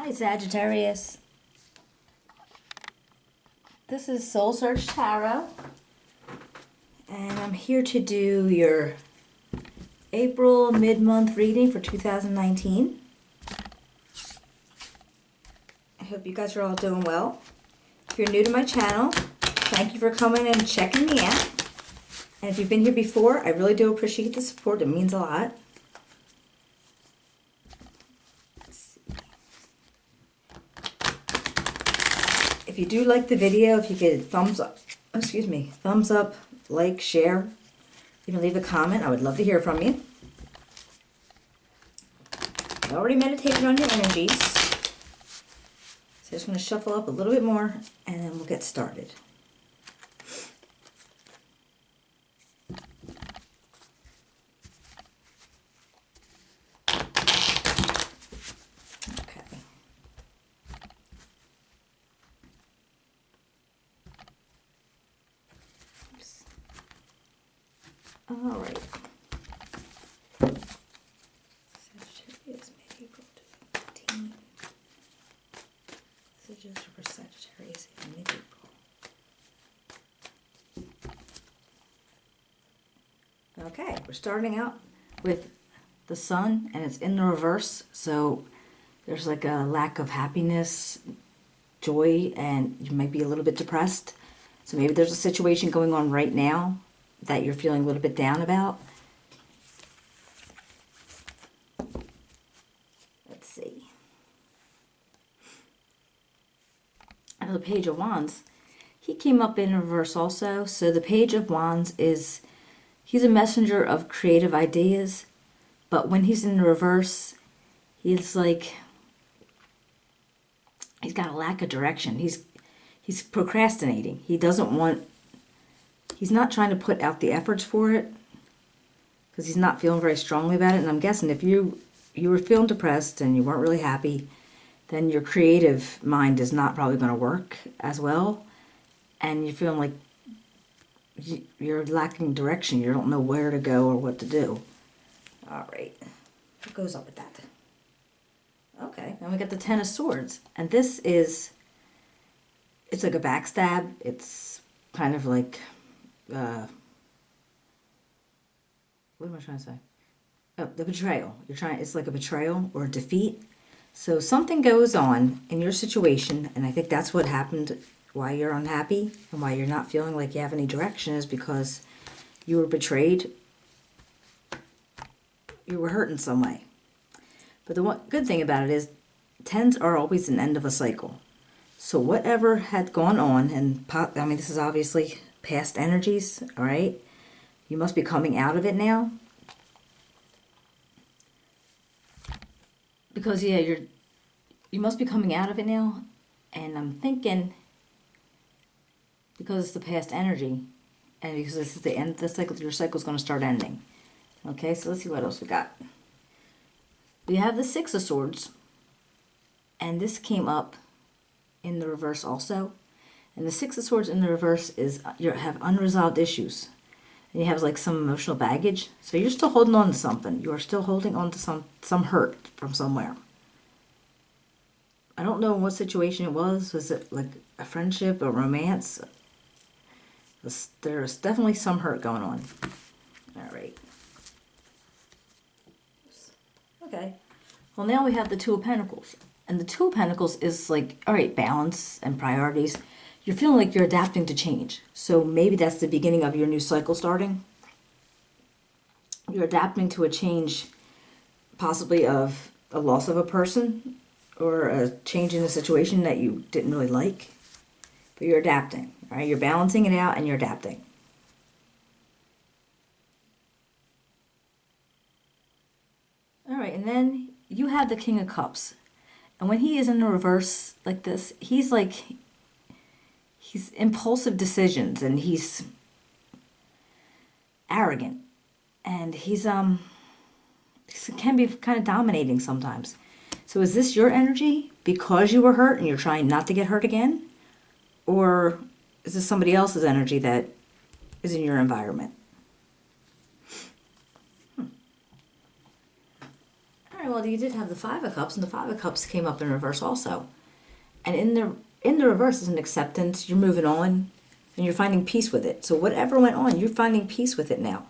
Hi Sagittarius. This is Soul Search Tarot, and I'm here to do your April mid-month reading for 2019. I hope you guys are all doing well. If you're new to my channel, thank you for coming and checking me out. And if you've been here before, I really do appreciate the support. It means a lot. If you do like the video, if you could thumbs up, like, share, even leave a comment, I would love to hear from you. I already meditated on your energies, so I just want to shuffle up a little bit more, and then we'll get started. All right. Sagittarius, May, April 2018. This is just for Sagittarius in mid-April. Okay, we're starting out with the sun, and it's in the reverse, so there's like a lack of happiness, joy, and you might be a little bit depressed. So maybe there's a situation going on right now that you're feeling a little bit down about. Let's see. And the Page of Wands, he came up in reverse also. So the Page of Wands he's a messenger of creative ideas, but when he's in the reverse, he's like, he's got a lack of direction. He's procrastinating. He's not trying to put out the efforts for it because he's not feeling very strongly about it. And I'm guessing if you were feeling depressed and you weren't really happy, then your creative mind is not probably going to work as well. And you're feeling like you're lacking direction. You don't know where to go or what to do. All right. What goes up with that? Okay. Then we got the Ten of Swords. And this it's like a backstab. It's kind of like... what am I trying to say? Oh, the betrayal. It's like a betrayal or a defeat. So something goes on in your situation, and I think that's what happened, why you're unhappy and why you're not feeling like you have any direction, is because you were betrayed. You were hurt in some way. But the good thing about it is, tens are always an end of a cycle. So whatever had gone on, and this is obviously past energies, all right? You must be coming out of it now. Because, yeah, you must be coming out of it now. And I'm thinking, because it's the past energy, and because this is the end of the cycle, your cycle's going to start ending. Okay, so let's see what else we got. We have the Six of Swords, and this came up in the reverse also. And the Six of Swords in the reverse is you have unresolved issues. And you have like some emotional baggage. So you're still holding on to something. You are still holding on to some hurt from somewhere. I don't know what situation it was. Was it like a friendship, a romance? There's definitely some hurt going on. All right. Okay. Well, now we have the Two of Pentacles. And the Two of Pentacles is like, all right, balance and priorities. You're feeling like you're adapting to change. So maybe that's the beginning of your new cycle starting. You're adapting to a change, possibly of a loss of a person or a change in a situation that you didn't really like. But you're adapting, right? You're balancing it out and you're adapting. All right, and then you have the King of Cups. And when he is in the reverse like this, he's impulsive decisions, and he's arrogant, and he can be kind of dominating sometimes. So is this your energy because you were hurt and you're trying not to get hurt again? Or is this somebody else's energy that is in your environment? right, well, you did have the Five of Cups, and the Five of Cups came up in reverse also. And in the reverse is an acceptance. You're moving on, and you're finding peace with it. So whatever went on, you're finding peace with it now.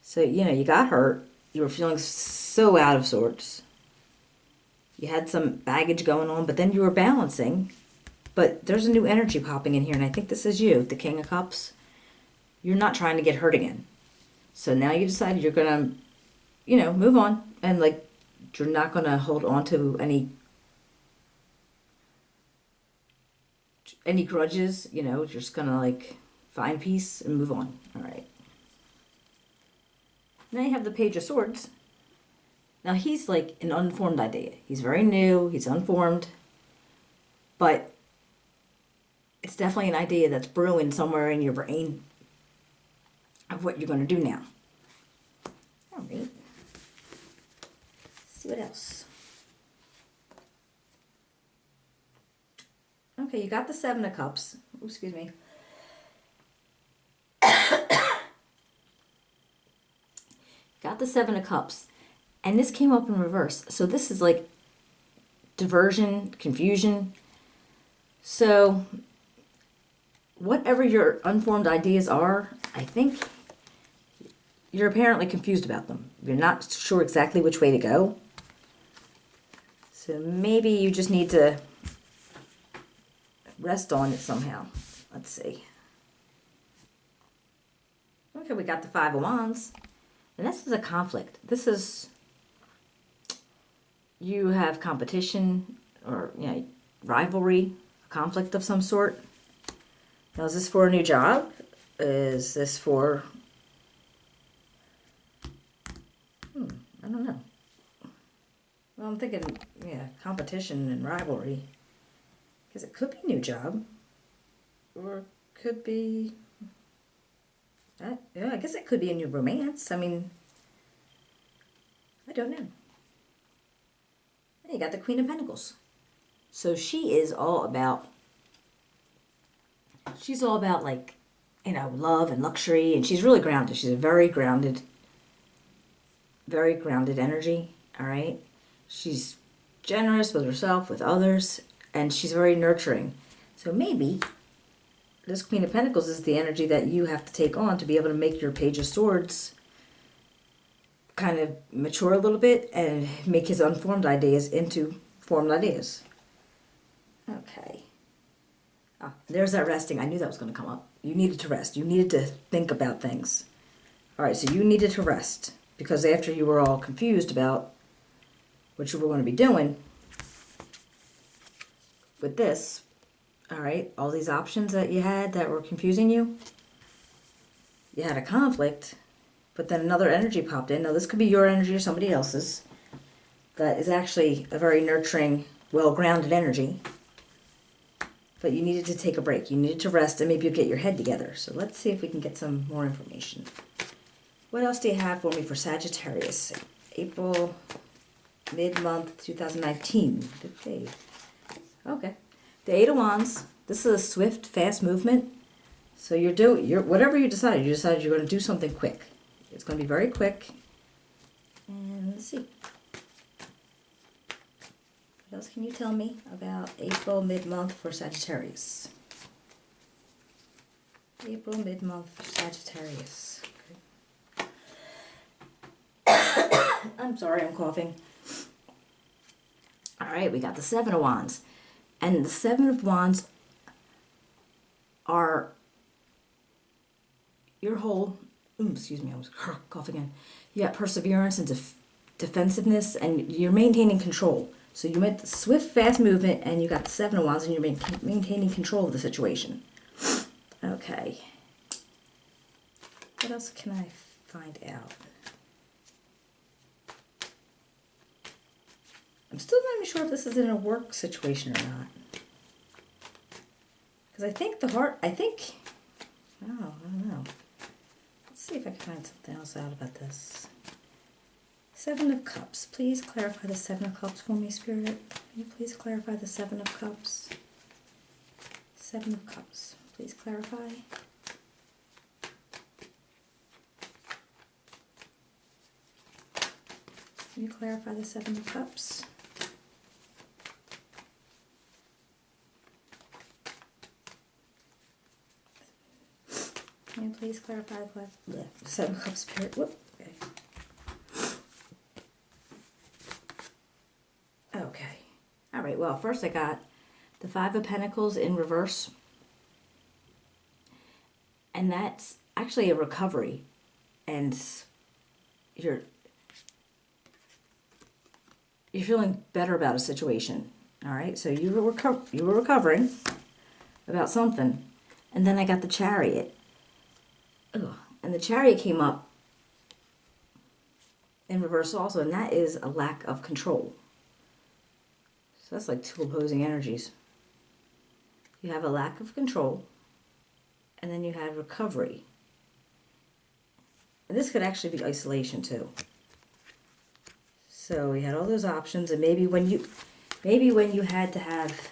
So, you know, you got hurt. You were feeling so out of sorts. You had some baggage going on, but then you were balancing. But there's a new energy popping in here, and I think this is you, the King of Cups. You're not trying to get hurt again. So now you decided you're going to, you know, move on. And, like, you're not going to hold on to any grudges. You know, you're just going to, like, find peace and move on. All right. Now you have the Page of Swords. Now he's like an unformed idea. He's very new. He's unformed. But it's definitely an idea that's brewing somewhere in your brain of what you're going to do now. All right. Let's see what else. Okay, you got the Seven of Cups. Ooh, excuse me. Got the Seven of Cups. And this came up in reverse. So this is like diversion, confusion. So whatever your unformed ideas are, I think you're apparently confused about them. You're not sure exactly which way to go. So maybe you just need to rest on it somehow. Let's see. Okay, we got the Five of Wands. And this is a conflict. This is, you have competition or, you know, rivalry, a conflict of some sort. Now, is this for a new job? Is this for, I don't know. Well, I'm thinking, yeah, competition and rivalry. Because it could be a new job. Or it could be, yeah, I guess it could be a new romance. I mean, I don't know. And you got the Queen of Pentacles. So she is all about, like, you know, love and luxury. And she's really grounded. She's a very grounded energy. All right. She's generous with herself, with others. And she's very nurturing. So maybe this Queen of Pentacles is the energy that you have to take on to be able to make your Page of Swords kind of mature a little bit and make his unformed ideas into formed ideas. Okay. Ah, there's that resting. I knew that was going to come up. You needed to rest. You needed to think about things. All right, so you needed to rest because after you were all confused about what you were going to be doing with this, all right, all these options that you had that were confusing you, you had a conflict, but then another energy popped in. Now, this could be your energy or somebody else's that is actually a very nurturing, well-grounded energy. But you needed to take a break. You needed to rest, and maybe you'll get your head together. So let's see if we can get some more information. What else do you have for me for Sagittarius? April, mid-month, 2019. Good day. Okay. The Eight of Wands. This is a swift, fast movement. So whatever you decided you're going to do something quick. It's going to be very quick. And let's see. What else can you tell me about April, mid-month for Sagittarius? April, mid-month for Sagittarius. Okay. I'm sorry, I'm coughing. All right, we got the Seven of Wands. And the Seven of Wands are your whole, excuse me, I was coughing again. You got perseverance and defensiveness, and you're maintaining control. So you met the swift, fast movement, and you got the Seven of Wands, and you're maintaining control of the situation. Okay. What else can I find out? I'm still not even sure if this is in a work situation or not. Because I think I don't know. Let's see if I can find something else out about this. Seven of Cups. Please clarify the Seven of Cups for me, Spirit. Can you please clarify the Seven of Cups? Seven of Cups. Please clarify. Can you clarify the Seven of Cups? Can you please clarify the Seven of Cups Spirit? Whoop. Okay. Okay. All right. Well, first I got the Five of Pentacles in reverse. And that's actually a recovery. And you're feeling better about a situation. All right? So you were recovering about something. And then I got the Chariot. Ugh. And the Chariot came up in reverse also, and that is a lack of control. So that's like two opposing energies. You have a lack of control, and then you have recovery. And this could actually be isolation too. So we had all those options, and maybe when you had to have,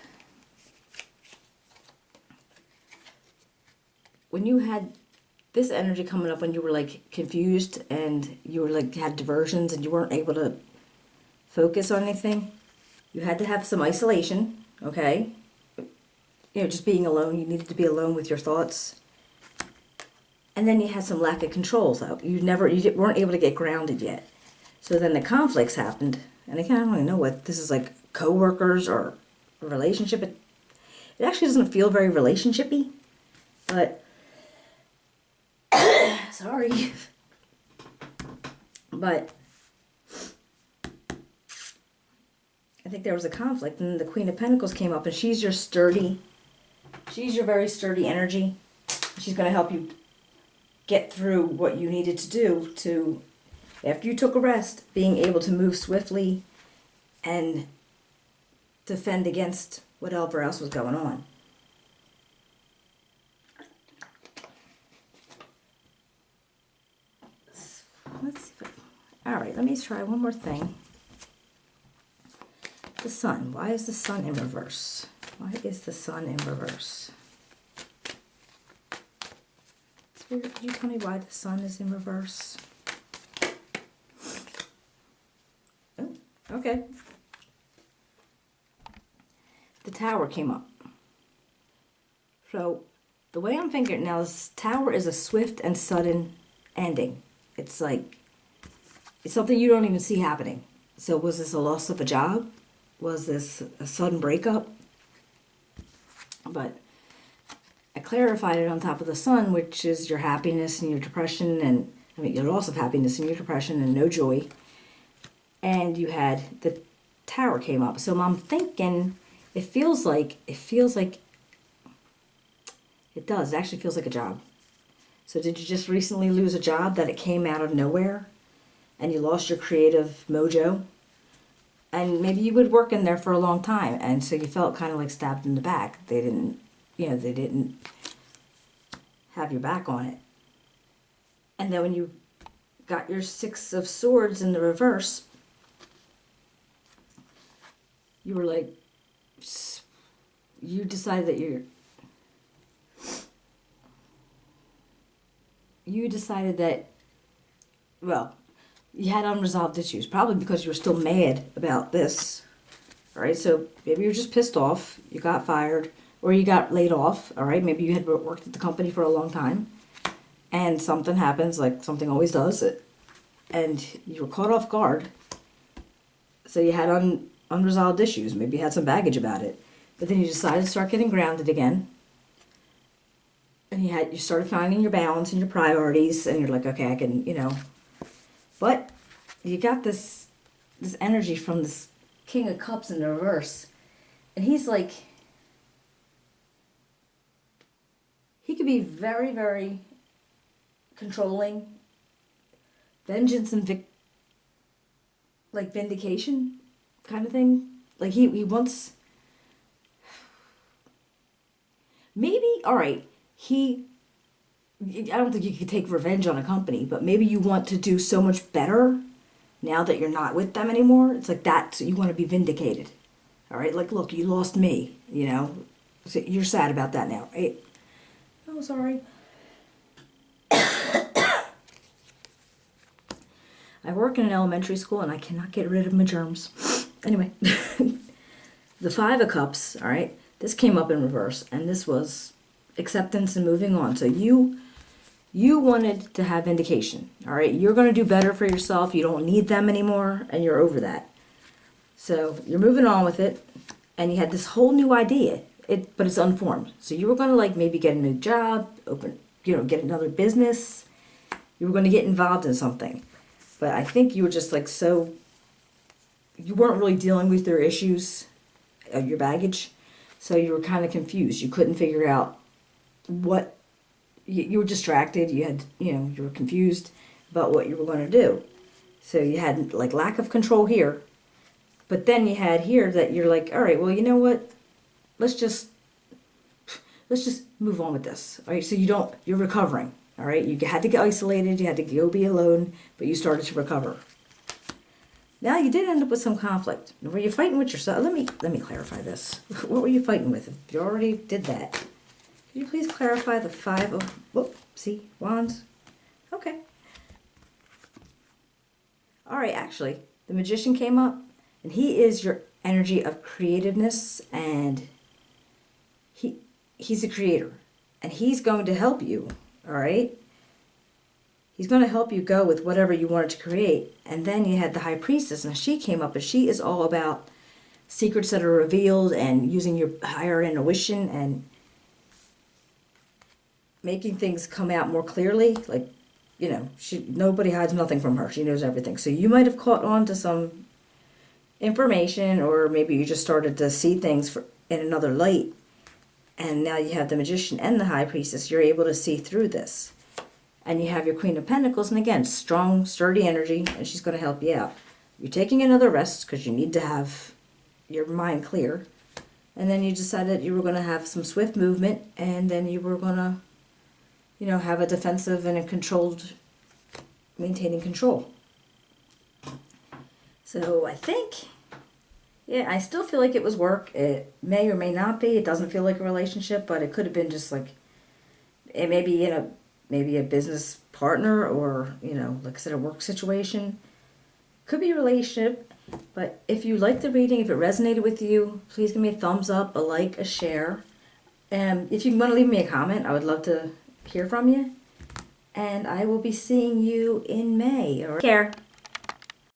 when you had this energy coming up when you were like confused and you were like had diversions and you weren't able to focus on anything, you had to have some isolation, okay? You know, just being alone. You needed to be alone with your thoughts. And then you had some lack of control. So you weren't able to get grounded yet. So then the conflicts happened. And again, I don't even know what this is, like co-workers or a relationship. It actually doesn't feel very relationshipy, but sorry. But I think there was a conflict, and the Queen of Pentacles came up, and she's your very sturdy energy. She's going to help you get through what you needed to do to, after you took a rest, being able to move swiftly and defend against whatever else was going on. Let's see. All right, let me try one more thing. The Sun. Why is the Sun in reverse? Why is the Sun in reverse? Spirit, could you tell me why the Sun is in reverse? Oh, okay. The Tower came up. So, the way I'm thinking now, this Tower is a swift and sudden ending. It's like, it's something you don't even see happening. So was this a loss of a job? Was this a sudden breakup? But I clarified it on top of the Sun, which is your happiness and your depression, and I mean your loss of happiness and your depression and no joy. And you had the Tower came up. So I'm thinking it actually feels like a job. So did you just recently lose a job that it came out of nowhere and you lost your creative mojo? And maybe you would work in there for a long time, and so you felt kind of like stabbed in the back. They didn't have your back on it. And then when you got your Six of Swords in the reverse, you were like, you decided that well, you had unresolved issues, probably because you were still mad about this. All right, so maybe you're just pissed off, you got fired, or you got laid off. All right, maybe you had worked at the company for a long time, and something happens, like something always does, and you were caught off guard. So you had unresolved issues. Maybe you had some baggage about it, but then you decided to start getting grounded again. And you started finding your balance and your priorities, and you're like, okay, I can, But you got this energy from this King of Cups in the reverse. And he's like, he could be very, very controlling. Vengeance and vindication kind of thing. Like he wants, maybe, all right, I don't think you could take revenge on a company, but maybe you want to do so much better now that you're not with them anymore. It's like that, so you want to be vindicated. All right, like, look, you lost me, So you're sad about that now, right? Oh, sorry. I work in an elementary school and I cannot get rid of my germs. Anyway, the Five of Cups, all right, this came up in reverse, and this was acceptance and moving on. So you wanted to have vindication, all right? You're going to do better for yourself. You don't need them anymore, and you're over that. So you're moving on with it, and you had this whole new idea, but it's unformed. So you were going to like maybe get a new job, get another business. You were going to get involved in something. But I think you were just like you weren't really dealing with your issues, your baggage. So you were kind of confused. You couldn't figure out what, you were distracted. You were confused about what you were going to do. So you had like lack of control here. But then you had here that you're like, all right, well, you know what? Let's just move on with this. All right, so you're recovering. All right, you had to get isolated, you had to go be alone, but you started to recover. Now you did end up with some conflict. Were you fighting with yourself? Let me clarify this. What were you fighting with? If you already did that, could you please clarify the Five of Wands? Okay. All right, actually, the Magician came up, and he is your energy of creativeness, and he's a creator, and he's going to help you. All right? He's going to help you go with whatever you wanted to create. And then you had the High Priestess. Now she came up, and she is all about secrets that are revealed and using your higher intuition and making things come out more clearly. Like, nobody hides nothing from her. She knows everything. So you might have caught on to some information, or maybe you just started to see things in another light. And now you have the Magician and the High Priestess. You're able to see through this. And you have your Queen of Pentacles. And again, strong, sturdy energy. And she's going to help you out. You're taking another rest because you need to have your mind clear. And then you decided you were going to have some swift movement. And then you were going to, have a defensive and a controlled, maintaining control. So I think... yeah, I still feel like it was work. It may or may not be. It doesn't feel like a relationship, but it could have been just like, it may be maybe a business partner, or, like I said, a work situation. Could be a relationship, but if you liked the reading, if it resonated with you, please give me a thumbs up, a like, a share. And if you want to leave me a comment, I would love to hear from you. And I will be seeing you in May. Take care.